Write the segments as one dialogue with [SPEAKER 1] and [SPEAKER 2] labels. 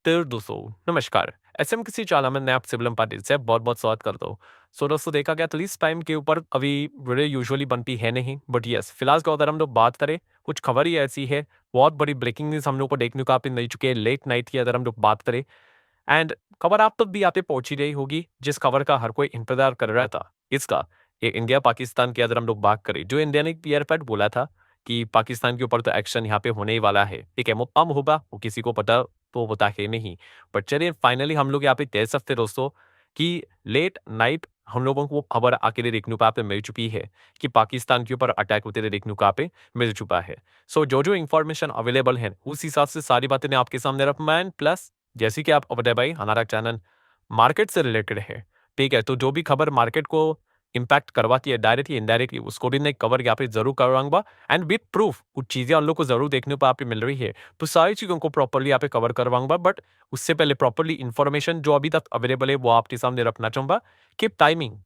[SPEAKER 1] तो दोस्तों नमस्कार। एसएम किसी चालामन ने आप सिबलम पाटिल से बहुत बहुत स्वागत करता हूँ। सो दोस्तों देखा गया तो इस टाइम के ऊपर अभी वीडियो यूजुअली बनती है नहीं, बट यस फिलहाल का अगर हम लोग बात करें, कुछ खबर ही ऐसी है, बहुत बड़ी ब्रेकिंग न्यूज हम लोग को देखने को आप मिल चुकी है लेट नाइट की अगर हम लोग बात करें। एंड खबर आप तब भी यहाँ पे पहुंची रही होगी जिस खबर का हर कोई इंतजार कर रहा था। इसका ये इंडिया पाकिस्तान की अगर हम लोग बात करें, जो इंडिया ने क्लियर कट बोला था कि पाकिस्तान के ऊपर तो एक्शन यहाँ पे होने ही वाला है। ठीक है, वो कम होगा वो किसी को पता तो होता है नहीं, बट चलिए फाइनली हम लोग यहाँ पे कह सकते दोस्तों कि लेट नाइट हम लोगों को वो खबर अकेले देखने को यहाँ पे मिल चुकी है कि पाकिस्तान के ऊपर अटैक होते हुए देखने को यहाँ पे मिल चुका है। सो जो जो इन्फॉर्मेशन अवेलेबल है उस हिसाब से सारी बातें मैं आपके सामने रख मैं प्लस जैसे कि आप बताए भाई हमारा चैनल मार्केट से रिलेटेड है। ठीक है, तो जो भी खबर मार्केट को इम्पैक्ट करवाती है डायरेक्टली इनडायरेक्टली उसको भी मैं कवर यहाँ पे जरूर करवाऊंगा। एंड विद प्रूफ कुछ चीजें हम लोग को जरूर देखने को यहाँ पे मिल रही है, तो सारी चीजों को प्रॉपरली यहाँ पे कवर करवाऊंगा। बट उससे पहले प्रॉपरली इन्फॉर्मेशन जो अभी तक अवेलेबल है वो आपके सामने रखना चाहूंगा कि टाइमिंग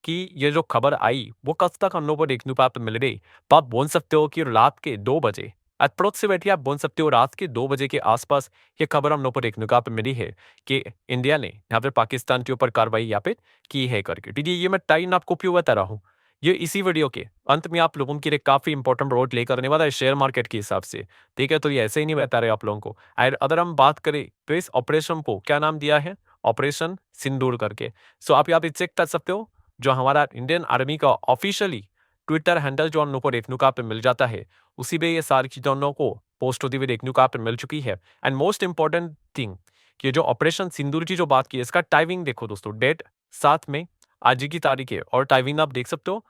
[SPEAKER 1] कि ये जो खबर आई वो कब तक हम लोग को देखने को यहाँ पे मिल रही। तो आप बोल सकते हो कि रात के 2 बजे अप्रोक्सीमेटली आप बोल सकते हो रात के 2 बजे के आसपास ये खबर हम लोग को देखने को यहाँ पे मिली है कि इंडिया ने यहाँ पे पाकिस्तान के ऊपर कार्रवाई यहाँ पे की है करके। ठीक है, ये मैं टाइम आपको क्यों बता रहा हूँ, ये इसी वीडियो के अंत में आप लोगों के लिए काफी इंपॉर्टेंट रोल प्ले करने वाला है शेयर मार्केट के हिसाब से। ठीक है, तो ये ऐसे ही नहीं बता रहे आप लोगों को। और अगर हम बात करें तो इस ऑपरेशन को क्या नाम दिया है, ऑपरेशन सिंदूर करके। सो आप यहाँ पे चेक कर सकते हो, जो हमारा इंडियन आर्मी का ऑफिशियली ट्विटर हैंडल जो हम लोग को देखने को यहाँ पे मिल जाता है, उसी पे ये सारी चीजें हम लोग को पोस्ट होती हुई देखने को यहाँ पे मिल चुकी है। एंड मोस्ट इंपॉर्टेंट थिंग कि जो ऑपरेशन सिंदूर की जो बात की है, इसका टाइमिंग देखो दोस्तों, डेट 7 मई आज ही की तारीख है और टाइमिंग आप देख सकते हो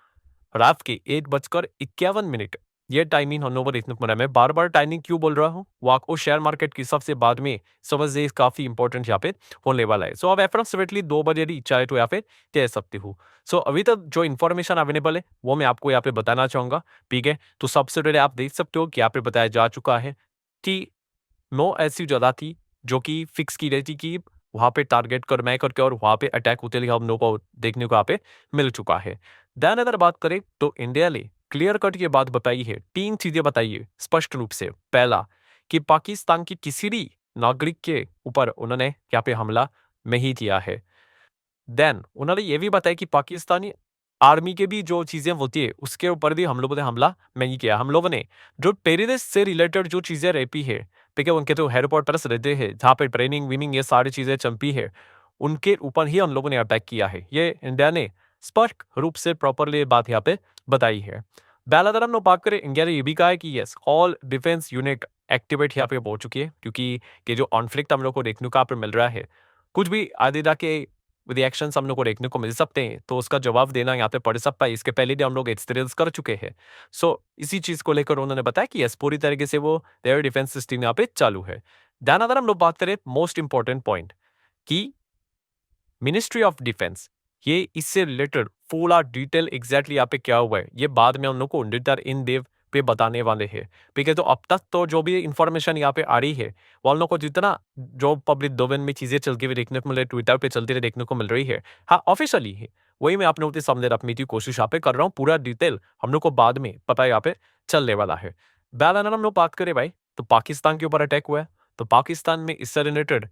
[SPEAKER 1] रात के 1:51। ये टाइमिंग हम लोगों को देखने को मिला। मैं बार बार टाइमिंग क्यों बोल रहा हूँ वो आपको शेयर मार्केट की सबसे बाद में समझ जाइए, काफी इंपॉर्टेंट यहाँ पे होने वाला है। सो आप अप्रोक्सीमेटली 2 बजे यदि चाहे तो यहाँ पे कह सकते हो। सो अभी तक जो इन्फॉर्मेशन अवेलेबल है वो मैं आपको यहाँ पे बताना चाहूंगा। ठीक है, तो सबसे पहले आप देख सकते हो कि यहाँ पे बताया जा चुका है कि 9 ऐसी जगह थी जो कि फिक्स की रहती कि वहां पे टारगेट कर मैं करके और वहां पे अटैक होते हम लोग को देखने को यहाँ पे मिल चुका है। देन अगर बात करें तो इंडिया ने क्लियर कट ये बात बताई है, 3 चीजें बताई है स्पष्ट रूप से। पहला कि पाकिस्तान की किसी भी नागरिक के ऊपर उन्होंने यहाँ पे हमला नहीं किया है। देन उन्होंने ये भी बताया कि पाकिस्तानी आर्मी के भी जो चीजें होती है उसके ऊपर भी हम लोगों ने हमला नहीं किया। हम लोगों ने जो टेररिस्ट से रिलेटेड जो चीजें रहती है, ठीक है, उनके तो हेडक्वार्टर्स रहते हैं जहाँ पे ट्रेनिंग विनिंग ये सारी चीजें चलती है, उनके ऊपर ही हम लोगों ने अटैक किया है। ये इंडिया ने स्पष्ट रूप से प्रॉपरली बात यहाँ पे बताई है। बेलादर हम लोग बात करें, इंडिया ने ये भी कहा है कि yes all defence unit activate यहाँ पे हो चुकी है, क्योंकि ये जो कॉन्फ्लिक्ट हम लोग को देखने को यहाँ पे मिल रहा है, कुछ भी आदि के रिएक्शंस हम लोग को देखने को मिल सकते हैं, तो उसका जवाब देना यहाँ पे पड़ सकता है। इसके पहले भी हम लोग एक्सपीरियंस कर चुके हैं। सो इसी चीज को लेकर उन्होंने बताया कि यस पूरी तरीके से वो एयर डिफेंस सिस्टम यहाँ पे चालू है। ध्यान अगर हम लोग बात करें मोस्ट इंपॉर्टेंट पॉइंट कि मिनिस्ट्री ऑफ डिफेंस, ये इससे रिलेटेड पूरा डिटेल एग्जैक्टली यहाँ पे क्या हुआ है ये बाद में हम लोग को इन डेव पे बताने वाले हैं। ठीक है, तो अब तक तो जो भी इंफॉर्मेशन यहाँ पे आ रही है वो हम लोग को जितना जो पब्लिक डोमेन में चीजें चलती हुई देखने को मिल रही है, ट्विटर पे चलती हुई देखने को मिल रही है, हाँ ऑफिशियली है, वही मैं आप लोगों के सामने रखने की कोशिश यहाँ पे कर रहा हूँ। पूरा डिटेल हम लोग को बाद में पता यहाँ पे चलने वाला है। बैल हम लोग बात करें भाई, तो पाकिस्तान के ऊपर अटैक हुआ है, तो पाकिस्तान में इससे रिलेटेड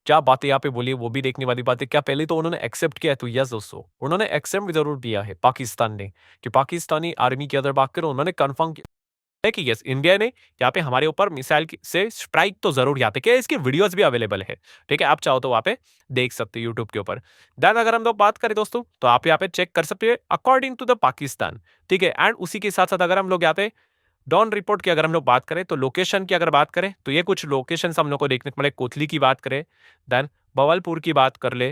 [SPEAKER 1] क्या बातें यहाँ पे बोली वो भी देखने वाली बात है। क्या पहले तो उन्होंने एक्सेप्ट किया है, तो यस दोस्तों उन्होंने एक्सेप्ट जरूर किया है पाकिस्तान ने, कि पाकिस्तानी आर्मी की अगर बात करें उन्होंने कंफर्म किया है कि यस इंडिया ने यहाँ पे हमारे ऊपर मिसाइल से स्ट्राइक तो जरूर किया था। क्या इसकी वीडियोस भी अवेलेबल है, ठीक है, आप चाहो तो वहाँ पे देख सकते हो यूट्यूब के ऊपर। देन अगर हम लोग बात करें दोस्तों तो आप यहाँ पे चेक कर सकते हैं अकॉर्डिंग टू द पाकिस्तान। ठीक है, एंड उसी के साथ साथ अगर हम लोग यहाँ पे डॉन रिपोर्ट की अगर हम लोग बात करें, तो लोकेशन की अगर बात करें तो ये कुछ लोकेशन हम लोग को देखने को मिले। कोतली की बात करें, देन बवलपुर की बात कर ले,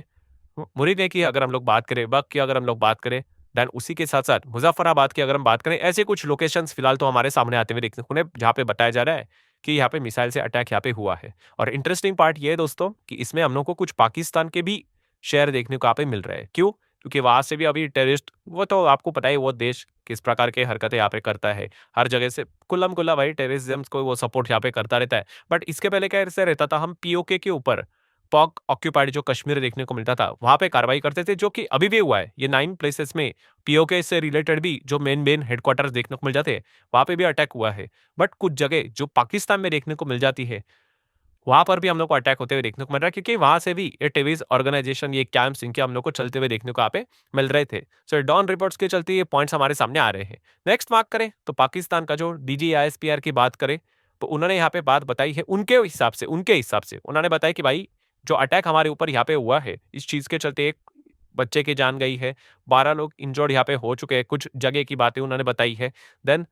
[SPEAKER 1] मुरीदे की अगर हम लोग बात करें, बग की अगर हम लोग बात करें, देन उसी के साथ साथ मुजफ्फराबाद की अगर हम बात करें, ऐसे कुछ लोकेशंस फिलहाल तो हमारे सामने आते हुए देखने को मिले जहाँ पे बताया जा रहा है कि यहाँ पे मिसाइल से अटैक यहाँ पे हुआ है। और इंटरेस्टिंग पार्ट ये है दोस्तों कि इसमें हम लोग को कुछ पाकिस्तान के भी शहर देखने को यहाँ पे मिल रहे हैं। क्यों? क्योंकि वहां से भी अभी टेररिस्ट, वो तो आपको पता ही वो देश किस प्रकार के हरकतें यहाँ पे करता है, हर जगह से कुल्लम कुल्ला भाई टेररिज्म को वो सपोर्ट यहाँ पे करता रहता है। बट इसके पहले क्या ऐसे रहता था, हम पीओके के ऊपर पॉक ऑक्यूपाइड जो कश्मीर देखने को मिलता था वहां पे कार्रवाई करते थे, जो कि अभी भी हुआ है। ये 9 प्लेसेस में पीओके से रिलेटेड भी जो मेन हेडक्वार्टर्स देखने को मिल जाते हैं वहां पे भी अटैक हुआ है। बट कुछ जगह जो पाकिस्तान में देखने को मिल जाती है वहां पर भी हम लोग को अटैक होते हुए देखने को मिल रहा है, क्योंकि वहां से भी ये टेवीज ऑर्गेनाइजेशन, ये कैंप्स इनके हम लोग को चलते हुए देखने को यहाँ पे मिल रहे थे। सो डॉन रिपोर्ट्स के चलते ये पॉइंट्स हमारे सामने आ रहे हैं। नेक्स्ट मार्क करें तो पाकिस्तान का जो DGISPR की बात करें तो उन्होंने यहाँ पे बात बताई है, उनके हिसाब से उन्होंने बताया कि भाई जो अटैक हमारे ऊपर यहाँ पे हुआ है, इस चीज के चलते एक बच्चे की जान गई है, 12 लोग इंजर्ड यहाँ पे हो चुके हैं, कुछ जगह की बातें उन्होंने बताई है। देन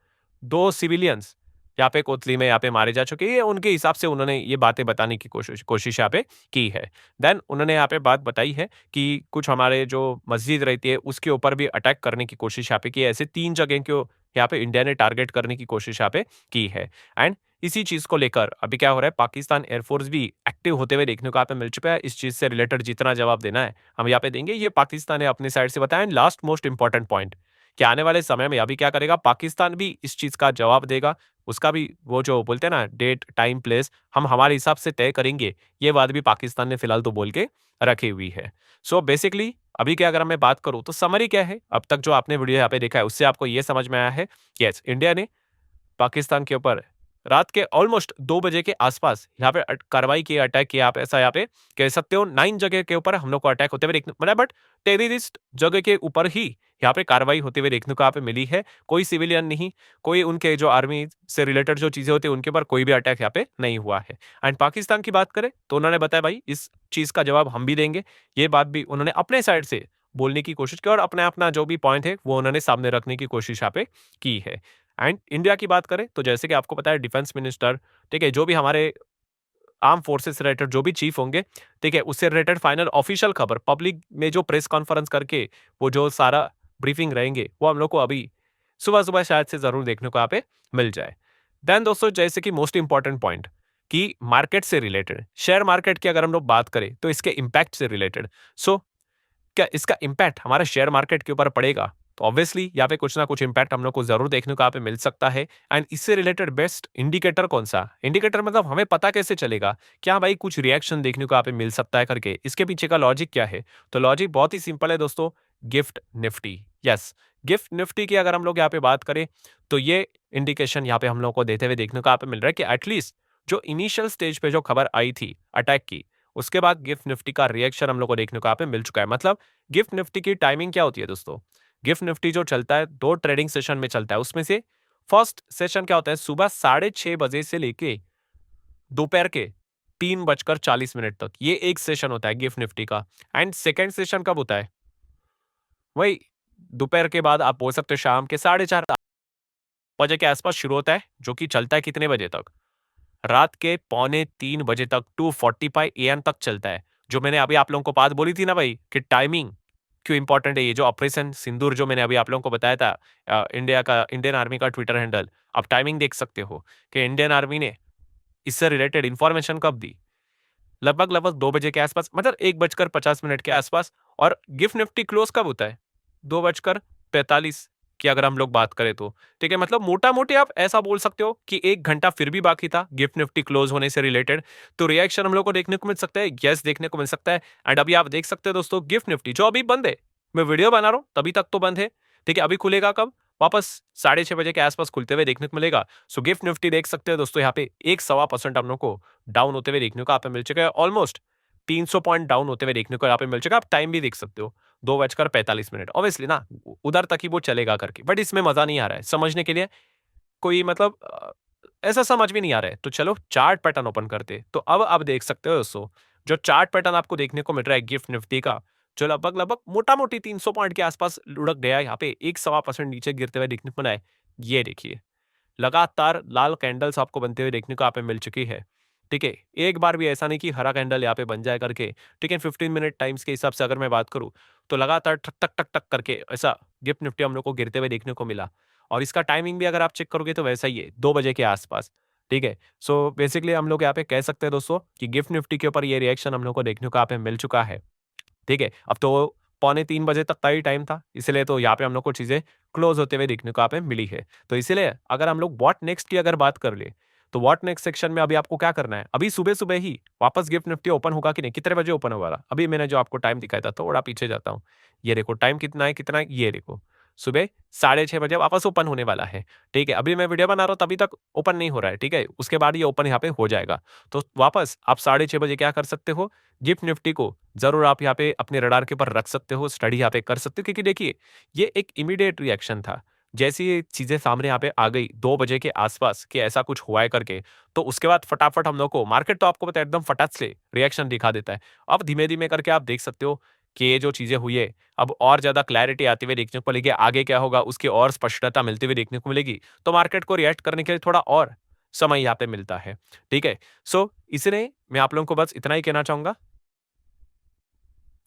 [SPEAKER 1] 2 सिविलियंस यहाँ पे कोतली में यहाँ पे मारे जा चुके हैं, उनके हिसाब से उन्होंने ये बातें बताने की कोशिश यहाँ पे की है। देन उन्होंने यहाँ पे बात बताई है कि कुछ हमारे जो मस्जिद रहती है उसके ऊपर भी अटैक करने की कोशिश यहाँ पे की है। ऐसे 3 जगह को यहाँ पे इंडिया ने टारगेट करने की कोशिश यहाँ पे की है। एंड इसी चीज को लेकर अभी क्या हो रहा है, पाकिस्तान एयरफोर्स भी एक्टिव होते हुए देखने को यहाँ पे मिल चुका है। इस चीज से रिलेटेड जितना जवाब देना है हम यहाँ पे देंगे, ये पाकिस्तान ने अपनी साइड से बताया। लास्ट मोस्ट इंपॉर्टेंट पॉइंट कि आने वाले समय में अभी क्या करेगा, पाकिस्तान भी इस चीज का जवाब देगा। उसका भी वो जो बोलते हैं ना, डेट टाइम प्लेस हम हमारे हिसाब से तय करेंगे, ये बात भी पाकिस्तान ने फिलहाल तो बोल के रखी हुई है। सो बेसिकली अभी क्या अगर मैं बात करूं तो समरी क्या है, अब तक जो आपने वीडियो यहाँ पे देखा है उससे आपको ये समझ में आया है, यस इंडिया ने पाकिस्तान के ऊपर रात के ऑलमोस्ट 2 बजे के आसपास यहाँ पे कार्रवाई की, अटैक किया, आप ऐसा यहाँ पे कह सकते हो। 9 जगह के ऊपर हम लोग को अटैक होते हुए देखने मतलब, बट टेररिस्ट जगह के ऊपर ही यहाँ पे कार्रवाई होते हुए देखने को यहाँ पे मिली है। कोई सिविलियन नहीं, कोई उनके जो आर्मी से रिलेटेड जो चीजें होती है उनके ऊपर कोई भी अटैक यहाँ पे नहीं हुआ है। एंड पाकिस्तान की बात करें तो उन्होंने बताया भाई इस चीज का जवाब हम भी देंगे, ये बात भी उन्होंने अपने साइड से बोलने की कोशिश की और अपना अपना जो भी पॉइंट है वो उन्होंने सामने रखने की कोशिश यहाँ पे की है। एंड इंडिया की बात करें तो जैसे कि आपको पता है डिफेंस मिनिस्टर, ठीक है, जो भी हमारे आर्म फोर्सेस से रिलेटेड जो भी चीफ होंगे, ठीक है, उससे रिलेटेड फाइनल ऑफिशियल खबर पब्लिक में जो प्रेस कॉन्फ्रेंस करके वो जो सारा ब्रीफिंग रहेंगे वो हम लोग को अभी सुबह सुबह शायद से जरूर देखने को यहाँ पे मिल जाए। देन दोस्तों जैसे कि मोस्ट इंपॉर्टेंट पॉइंट कि मार्केट से रिलेटेड, शेयर मार्केट की अगर हम लोग बात करें तो इसके इम्पैक्ट से रिलेटेड, सो क्या इसका इम्पैक्ट हमारे शेयर मार्केट के ऊपर पड़ेगा, तो ऑब्वियसली यहाँ पे कुछ ना कुछ इम्पैक्ट हम लोग को जरूर देखने को यहाँ पे मिल सकता है। एंड इससे रिलेटेड बेस्ट इंडिकेटर कौन सा, इंडिकेटर मतलब हमें पता कैसे चलेगा क्या भाई कुछ रिएक्शन देखने को यहाँ पे मिल सकता है करके, इसके पीछे का लॉजिक क्या है, तो लॉजिक बहुत ही सिंपल है दोस्तों, gift Nifty. Yes, gift Nifty की अगर हम लोग यहाँ पे बात करें तो ये इंडिकेशन यहाँ पे हम लोग को देते हुए देखने को यहाँ पे मिल रहा है कि एटलीस्ट जो इनिशियल स्टेज पे जो खबर आई थी अटैक की, उसके बाद गिफ्ट निफ्टी का रिएक्शन हम लोग को देखने को यहाँ पे मिल चुका है। मतलब गिफ्ट निफ्टी की टाइमिंग क्या होती है दोस्तों, गिफ्ट निफ्टी जो चलता है 2 ट्रेडिंग सेशन में चलता है, उसमें से फर्स्ट सेशन क्या होता है सुबह 6:30 बजे से लेके दोपहर के 3:40 तक, ये एक सेशन होता है गिफ्ट निफ्टी का। एंड सेकेंड सेशन कब होता है, वही दोपहर के बाद आप बोल सकते हो शाम के 4:30 बजे के आसपास शुरू होता है, जो कि चलता है कितने बजे तक, रात के 2:45 बजे तक, 2:45 AM तक चलता है। जो मैंने अभी आप लोगों को बात बोली थी ना भाई कि टाइमिंग क्यों इंपॉर्टेंट है, ये जो ऑपरेशन सिंदूर जो मैंने अभी आप लोगों को बताया था, इंडियन आर्मी का ट्विटर हैंडल, आप टाइमिंग देख सकते हो कि इंडियन आर्मी ने इससे रिलेटेड इंफॉर्मेशन कब दी, लगभग लगभग 2 बजे के आसपास, मतलब 1:50 के आसपास। और गिफ्ट निफ्टी क्लोज कब होता है, 2:45 की अगर हम लोग बात करें तो, ठीक है, मतलब मोटा मोटी आप ऐसा बोल सकते हो कि 1 घंटा फिर भी बाकी था गिफ्ट निफ्टी क्लोज होने से रिलेटेड, तो रिएक्शन हम लोग को देखने को मिल सकता है, यस देखने को मिल सकता है। एंड अभी आप देख सकते हो दोस्तों गिफ्ट निफ्टी जो अभी बंद है, मैं वीडियो बना रहा हूं तभी तक तो बंद है, ठीक है, अभी खुलेगा कब, वापस 6:30 बजे के आसपास खुलते हुए देखने को मिलेगा। सो गिफ्ट निफ्टी देख सकते हो दोस्तों यहाँ पे 1-1.25% हम लोग को डाउन होते हुए देखने को यहाँ पे मिल चुका है, ऑलमोस्ट 300 पॉइंट डाउन होते हुए देखने को यहाँ पे मिल चुका है। आप टाइम भी देख सकते हो 2:45, ऑब्वियसली ना उधर तक ही वो चलेगा करके, बट इसमें मजा नहीं आ रहा है समझने के लिए, कोई मतलब ऐसा समझ भी नहीं आ रहा है। तो चलो चार्ट पैटर्न ओपन करते, तो अब आप देख सकते हो दोस्तों जो चार्ट पैटर्न आपको देखने को मिल रहा है गिफ्ट निफ्टी का, जो लगभग लगभग मोटा मोटी 300 पॉइंट के आसपास लुढ़क गया है, यहाँ पे 1-1.25% नीचे गिरते हुए देखने को मिला है। ये देखिए लगातार लाल कैंडल्स आपको बनते हुए देखने को यहाँ पे मिल चुकी है, ठीक है, एक बार भी ऐसा नहीं कि हरा कैंडल यहाँ पे बन जाए करके, ठीक है। 15 मिनट टाइम्स के हिसाब से अगर मैं बात करूँ तो लगातार ठक टक टक टक करके ऐसा गिफ्ट निफ्टी हम लोग को गिरते हुए देखने को मिला। और इसका टाइमिंग भी अगर आप चेक करोगे तो वैसा ही है, 2 बजे के आसपास, ठीक है। सो बेसिकली हम लोग यहाँ पे कह सकते हैं दोस्तों कि गिफ्ट निफ्टी के ऊपर ये रिएक्शन हम लोग को देखने को यहाँ पे मिल चुका है, ठीक है। अब तो 2:45 तक का ही टाइम था, इसलिए तो यहाँ पे हम लोग को चीजें क्लोज होते हुए देखने को यहाँ पे मिली है। तो इसीलिए अगर हम लोग व्हाट नेक्स्ट की अगर बात कर ले तो व्हाट नेक्स्ट सेक्शन में अभी आपको क्या करना है, अभी सुबह सुबह ही वापस गिफ्ट निफ्टी ओपन होगा कि नहीं, कितने बजे ओपन होगा, अभी मैंने जो आपको टाइम दिखाया था थोड़ा पीछे जाता हूँ, ये देखो टाइम कितना है, कितना है, ये देखो सुबह 6:30 बजे वापस ओपन होने वाला है। ठीक है, अभी मैं वीडियो बना रहा हूँ तभी तक ओपन नहीं हो रहा है। ठीक है, उसके बाद ये ओपन यहाँ पे हो जाएगा। तो वापस आप 6:30 बजे क्या कर सकते हो, गिफ्ट निफ्टी को जरूर आप यहाँ पे अपने रडार के ऊपर रख सकते हो, स्टडी यहाँ पे कर सकते हो, क्योंकि देखिए ये एक इमीडिएट रिएक्शन था। जैसी ये चीजें सामने यहाँ पे आ गई 2 बजे के आसपास कि ऐसा कुछ हुआ है करके, तो उसके बाद फटाफट हम लोग को मार्केट तो आपको पता है एकदम फटाक से रिएक्शन दिखा देता है। अब धीमे-धीमे करके आप देख सकते हो कि ये जो चीजें हुई है, अब और ज्यादा क्लैरिटी आती हुई देखने को मिलेगी, आगे क्या होगा उसकी और स्पष्टता मिलती हुई देखने को मिलेगी, तो मार्केट को रिएक्ट करने के लिए थोड़ा और समय यहाँ पे मिलता है। ठीक है? सो इसलिए मैं आप लोगों को बस इतना ही कहना चाहूँगा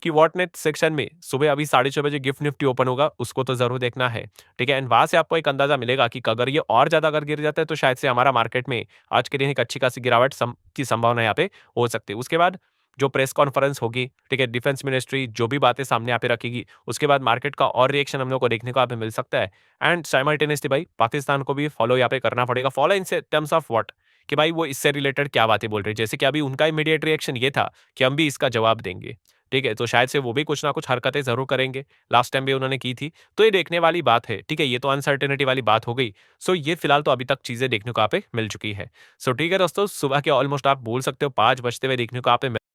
[SPEAKER 1] कि व्हाटनेट सेक्शन में सुबह अभी 6:30 बजे गिफ्ट निफ्टी ओपन होगा, उसको तो ज़रूर देखना है। ठीक है? एंड वहाँ से आपको एक अंदाज़ा मिलेगा कि अगर ये और ज़्यादा अगर गिर जाता है, तो शायद से हमारा मार्केट में आज के दिन एक अच्छी खासी गिरावट की संभावना यहाँ पे हो सकती है। उसके बाद जो प्रेस कॉन्फ्रेंस होगी, ठीक है? डिफेंस मिनिस्ट्री जो भी बातें सामने यहाँ पे रखेगी, उसके बाद मार्केट का और रिएक्शन हम लोग को देखने को यहाँ पे मिल सकता है। एंड साइमल्टेनियसली भाई पाकिस्तान को भी फॉलो यहाँ पे करना पड़ेगा। फॉलो इन से टर्म्स ऑफ व्हाट? कि भाई वो इससे रिलेटेड क्या बातें बोल रहे हैं। जैसे कि अभी उनका इमीडिएट रिएक्शन ये था कि हम भी इसका जवाब देंगे। ठीक है? तो शायद से वो भी कुछ ना कुछ हरकतें ज़रूर करेंगे। लास्ट टाइम भी उन्होंने की थी। तो ये देखने वाली बात है। ठीक है? ये तो अनसर्टेनिटी वाली बात हो गई। सो ये फिलहाल तो अभी तक चीज़ें देखने को यहाँ पे मिल चुकी है। सो ठीक है दोस्तों, सुबह के ऑलमोस्ट आप बोल सकते हो 5 बजते हुए देखने को यहाँ पे